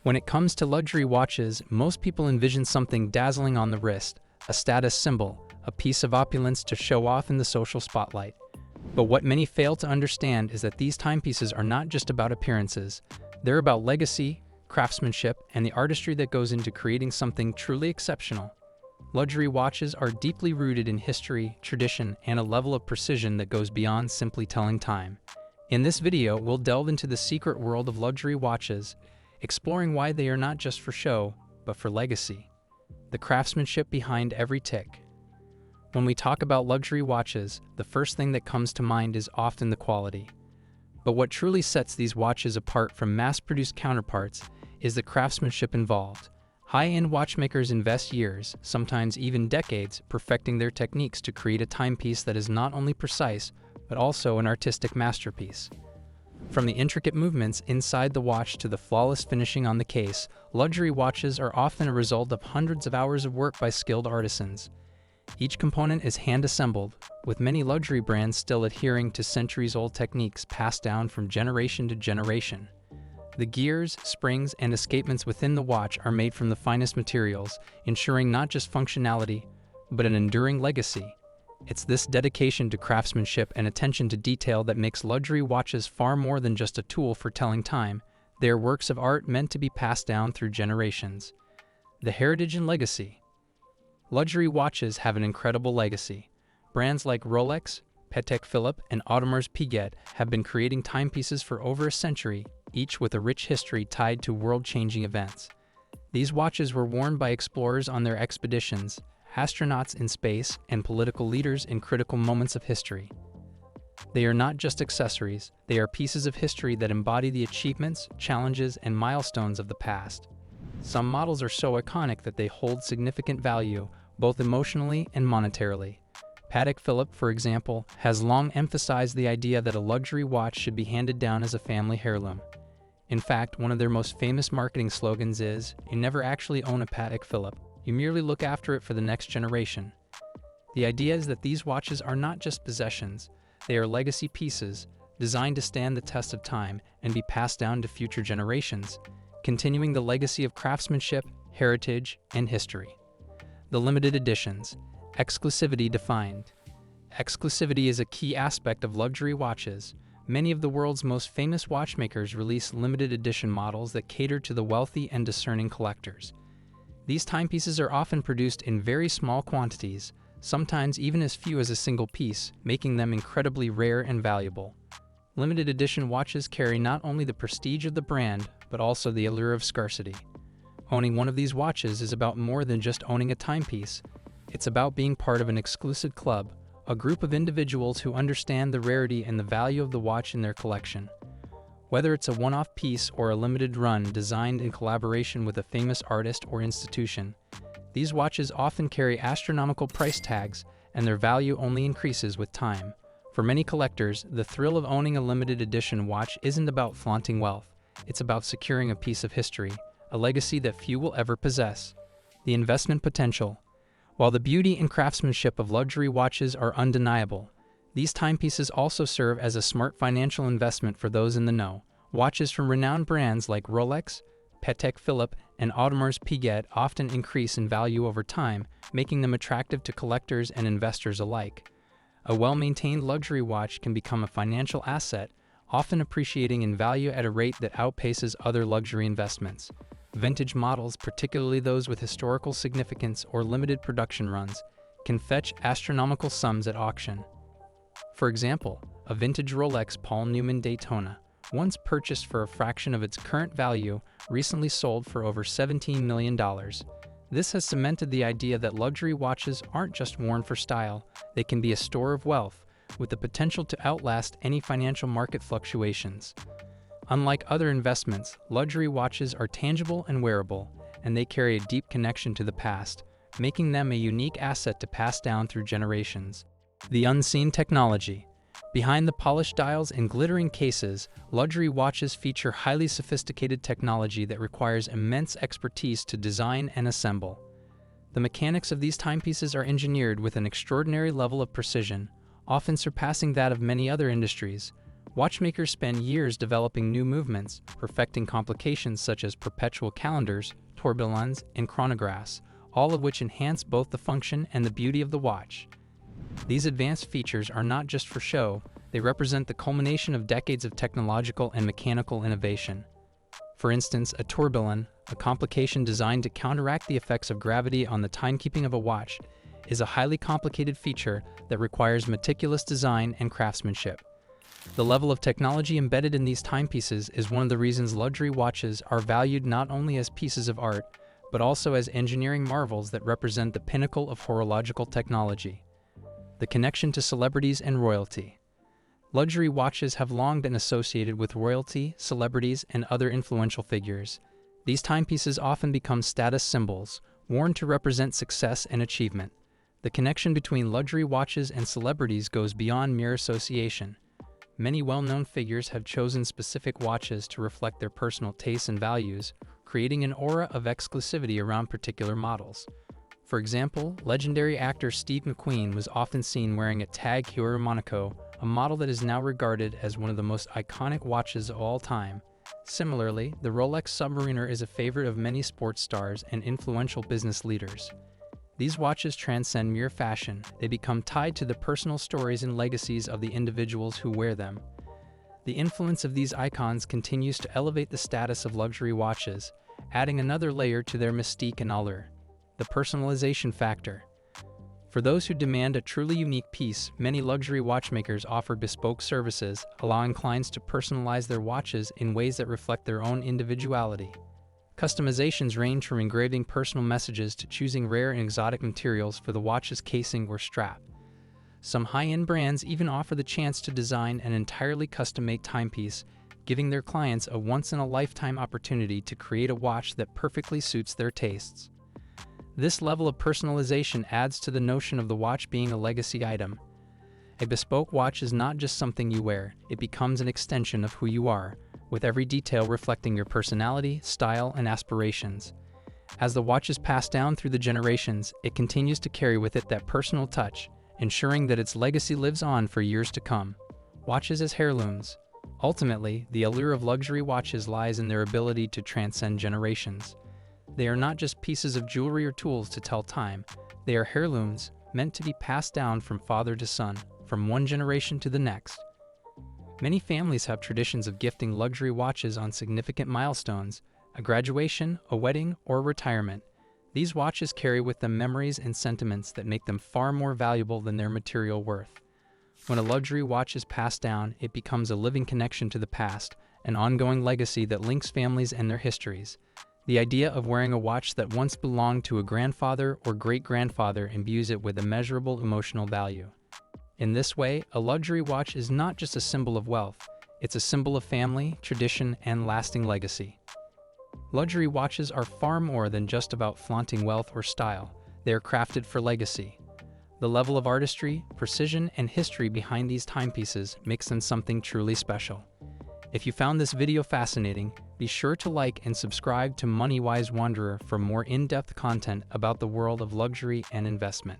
When it comes to luxury watches, most people envision something dazzling on the wrist, a status symbol, a piece of opulence to show off in the social spotlight. But what many fail to understand is that these timepieces are not just about appearances. They're about legacy, craftsmanship, and the artistry that goes into creating something truly exceptional. Luxury watches are deeply rooted in history, tradition, and a level of precision that goes beyond simply telling time. In this video, we'll delve into the secret world of luxury watches, exploring why they are not just for show, but for legacy. The craftsmanship behind every tick. When we talk about luxury watches, the first thing that comes to mind is often the quality. But what truly sets these watches apart from mass-produced counterparts is the craftsmanship involved. High-end watchmakers invest years, sometimes even decades, perfecting their techniques to create a timepiece that is not only precise, but also an artistic masterpiece. From the intricate movements inside the watch to the flawless finishing on the case, luxury watches are often a result of hundreds of hours of work by skilled artisans. Each component is hand-assembled, with many luxury brands still adhering to centuries-old techniques passed down from generation to generation. The gears, springs, and escapements within the watch are made from the finest materials, ensuring not just functionality, but an enduring legacy. It's this dedication to craftsmanship and attention to detail that makes luxury watches far more than just a tool for telling time. They are works of art meant to be passed down through generations. The heritage and legacy. Luxury watches have an incredible legacy. Brands like Rolex, Patek Philippe, and Audemars Piguet have been creating timepieces for over a century, each with a rich history tied to world-changing events. These watches were worn by explorers on their expeditions, astronauts in space, and political leaders in critical moments of history. They are not just accessories, they are pieces of history that embody the achievements, challenges, and milestones of the past. Some models are so iconic that they hold significant value, both emotionally and monetarily. Patek Philippe, for example, has long emphasized the idea that a luxury watch should be handed down as a family heirloom. In fact, one of their most famous marketing slogans is, "You never actually own a Patek Philippe, you merely look after it for the next generation." The idea is that these watches are not just possessions, they are legacy pieces, designed to stand the test of time and be passed down to future generations, continuing the legacy of craftsmanship, heritage, and history. The limited editions. Exclusivity defined. Exclusivity is a key aspect of luxury watches. Many of the world's most famous watchmakers release limited edition models that cater to the wealthy and discerning collectors. These timepieces are often produced in very small quantities, sometimes even as few as a single piece, making them incredibly rare and valuable. Limited edition watches carry not only the prestige of the brand, but also the allure of scarcity. Owning one of these watches is about more than just owning a timepiece. It's about being part of an exclusive club, a group of individuals who understand the rarity and the value of the watch in their collection. Whether it's a one-off piece or a limited run designed in collaboration with a famous artist or institution, these watches often carry astronomical price tags, and their value only increases with time. For many collectors, the thrill of owning a limited edition watch isn't about flaunting wealth. It's about securing a piece of history, a legacy that few will ever possess. The investment potential. While the beauty and craftsmanship of luxury watches are undeniable, these timepieces also serve as a smart financial investment for those in the know. Watches from renowned brands like Rolex, Patek Philippe, and Audemars Piguet often increase in value over time, making them attractive to collectors and investors alike. A well-maintained luxury watch can become a financial asset, often appreciating in value at a rate that outpaces other luxury investments. Vintage models, particularly those with historical significance or limited production runs, can fetch astronomical sums at auction. For example, a vintage Rolex Paul Newman Daytona, once purchased for a fraction of its current value, recently sold for over $17 million. This has cemented the idea that luxury watches aren't just worn for style, they can be a store of wealth, with the potential to outlast any financial market fluctuations. Unlike other investments, luxury watches are tangible and wearable, and they carry a deep connection to the past, making them a unique asset to pass down through generations. The unseen technology. Behind the polished dials and glittering cases, luxury watches feature highly sophisticated technology that requires immense expertise to design and assemble. The mechanics of these timepieces are engineered with an extraordinary level of precision, often surpassing that of many other industries. Watchmakers spend years developing new movements, perfecting complications such as perpetual calendars, tourbillons, and chronographs, all of which enhance both the function and the beauty of the watch. These advanced features are not just for show, they represent the culmination of decades of technological and mechanical innovation. For instance, a tourbillon, a complication designed to counteract the effects of gravity on the timekeeping of a watch, is a highly complicated feature that requires meticulous design and craftsmanship. The level of technology embedded in these timepieces is one of the reasons luxury watches are valued not only as pieces of art, but also as engineering marvels that represent the pinnacle of horological technology. The connection to celebrities and royalty. Luxury watches have long been associated with royalty, celebrities, and other influential figures. These timepieces often become status symbols, worn to represent success and achievement. The connection between luxury watches and celebrities goes beyond mere association. Many well-known figures have chosen specific watches to reflect their personal tastes and values, creating an aura of exclusivity around particular models. For example, legendary actor Steve McQueen was often seen wearing a Tag Heuer Monaco, a model that is now regarded as one of the most iconic watches of all time. Similarly, the Rolex Submariner is a favorite of many sports stars and influential business leaders. These watches transcend mere fashion, they become tied to the personal stories and legacies of the individuals who wear them. The influence of these icons continues to elevate the status of luxury watches, adding another layer to their mystique and allure. The personalization factor. For those who demand a truly unique piece, many luxury watchmakers offer bespoke services, allowing clients to personalize their watches in ways that reflect their own individuality. Customizations range from engraving personal messages to choosing rare and exotic materials for the watch's casing or strap. Some high-end brands even offer the chance to design an entirely custom-made timepiece, giving their clients a once-in-a-lifetime opportunity to create a watch that perfectly suits their tastes. This level of personalization adds to the notion of the watch being a legacy item. A bespoke watch is not just something you wear, it becomes an extension of who you are, with every detail reflecting your personality, style, and aspirations. As the watch is passed down through the generations, it continues to carry with it that personal touch, ensuring that its legacy lives on for years to come. Watches as heirlooms. Ultimately, the allure of luxury watches lies in their ability to transcend generations. They are not just pieces of jewelry or tools to tell time, they are heirlooms, meant to be passed down from father to son, from one generation to the next. Many families have traditions of gifting luxury watches on significant milestones, a graduation, a wedding, or retirement. These watches carry with them memories and sentiments that make them far more valuable than their material worth. When a luxury watch is passed down, it becomes a living connection to the past, an ongoing legacy that links families and their histories. The idea of wearing a watch that once belonged to a grandfather or great-grandfather imbues it with immeasurable emotional value. In this way, a luxury watch is not just a symbol of wealth, it's a symbol of family, tradition, and lasting legacy. Luxury watches are far more than just about flaunting wealth or style. They are crafted for legacy. The level of artistry, precision, and history behind these timepieces makes them something truly special. If you found this video fascinating, be sure to like and subscribe to MoneyWise Wanderer for more in-depth content about the world of luxury and investment.